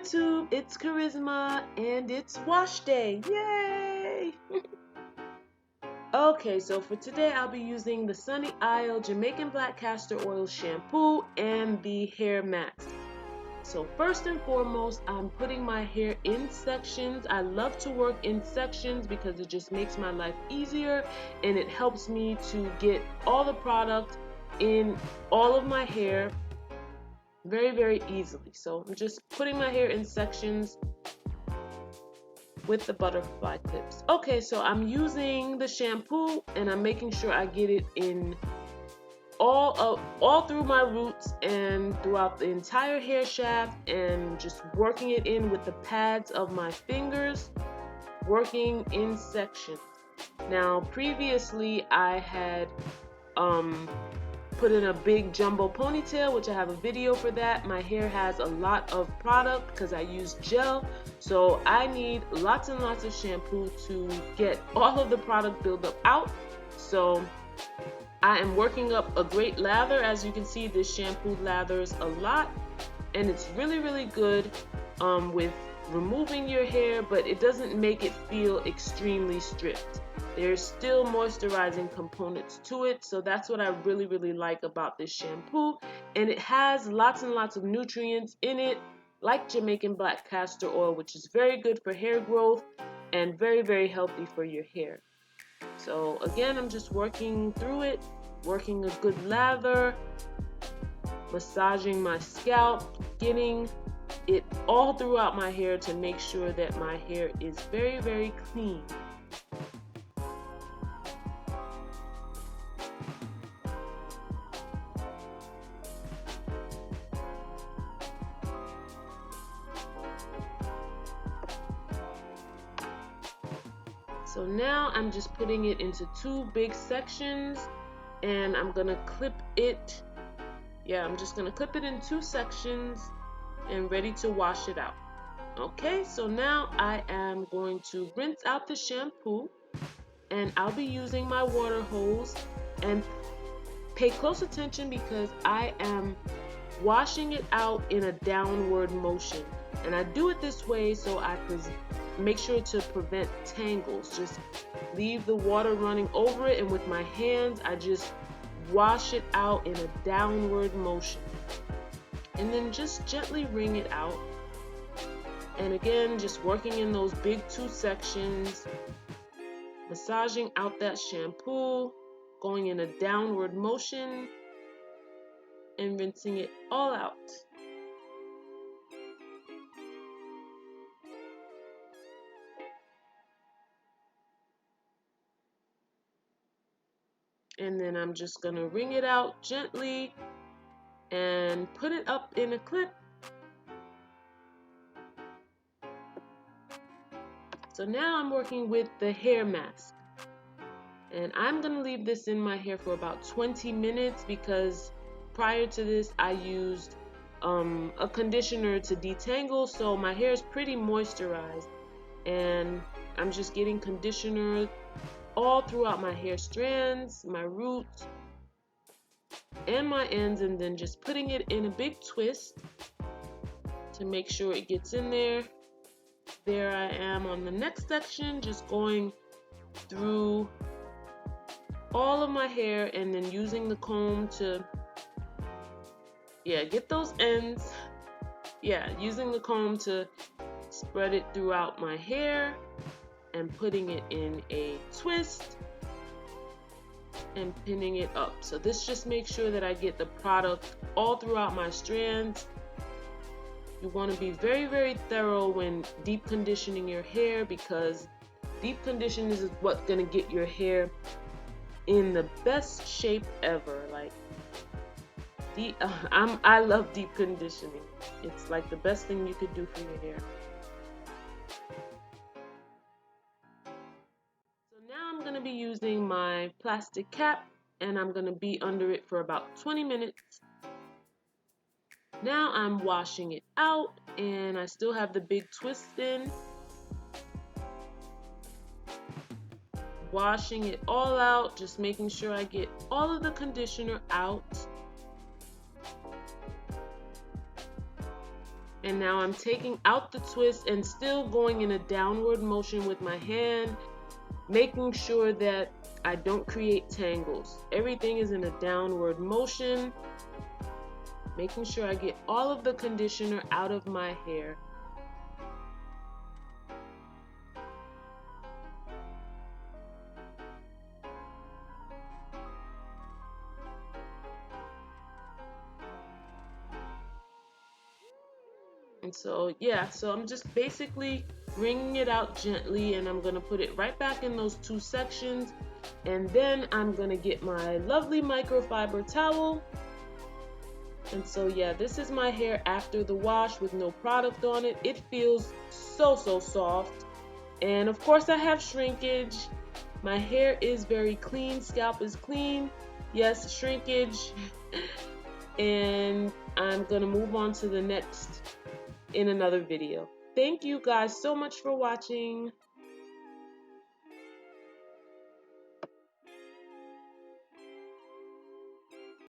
YouTube, it's Kharyzma and it's wash day. Yay! Okay, so for today I'll be using the Sunny Isle Jamaican Black Castor Oil Shampoo and the hair mask. So first and foremost, I'm putting my hair in sections. I love to work in sections because it just makes my life easier and it helps me to get all the product in all of my hair very easily. So I'm just putting my hair in sections with the butterfly clips. Okay, so I'm using the shampoo and I'm making sure I get it in all through my roots and throughout the entire hair shaft, and just working it in with the pads of my fingers, working in sections. Now previously I had put in a big jumbo ponytail, which I have a video for that. My hair has a lot of product because I use gel, so I need lots and lots of shampoo to get all of the product buildup out. So I am working up a great lather. As you can see, this shampoo lathers a lot and it's really good with removing your hair, but it doesn't make it feel extremely stripped. There's still moisturizing components to it, so that's what I really like about this shampoo. And it has lots and lots of nutrients in it, like Jamaican black castor oil, which is very good for hair growth and very healthy for your hair. So again, I'm just working through it, working a good lather, massaging my scalp, getting it all throughout my hair to make sure that my hair is very clean. So now I'm just putting it into two big sections and I'm gonna clip it. Yeah, I'm just gonna clip it in two sections and ready to wash it out. Okay, so now I am going to rinse out the shampoo and I'll be using my water hose, and pay close attention because I am washing it out in a downward motion. And I do it this way so I can make sure to prevent tangles. Just leave the water running over it, and with my hands I just wash it out in a downward motion. And then just gently wring it out. And again, just working in those big two sections, massaging out that shampoo, going in a downward motion, and rinsing it all out. And then I'm just gonna wring it out gently and put it up in a clip. So now I'm working with the hair mask, and I'm gonna leave this in my hair for about 20 minutes because prior to this I used a conditioner to detangle, so my hair is pretty moisturized, and I'm just getting conditioner all throughout my hair strands, my roots, and my ends, and then just putting it in a big twist to make sure it gets in there. There I am on the next section, just going through all of my hair and then using the comb to get those ends. Using the comb to spread it throughout my hair and putting it in a twist and pinning it up. So this just makes sure that I get the product all throughout my strands. You want to be very thorough when deep conditioning your hair, because deep conditioning is what's going to get your hair in the best shape ever. Like I love deep conditioning. It's like the best thing you could do for your hair. So now I'm going to be using my plastic cap and I'm going to be under it for about 20 minutes. Now I'm washing it out and I still have the big twist in. Washing it all out, just making sure I get all of the conditioner out. And now I'm taking out the twist and still going in a downward motion with my hand, making sure that I don't create tangles. Everything is in a downward motion, making sure I get all of the conditioner out of my hair. And so, yeah, so I'm just basically wringing it out gently, and I'm going to put it right back in those two sections. And then I'm going to get my lovely microfiber towel. And so, yeah, this is my hair after the wash with no product on it. It feels so soft. And of course, I have shrinkage. My hair is very clean. Scalp is clean. Yes, shrinkage. And I'm going to move on to the next in another video. Thank you guys so much for watching.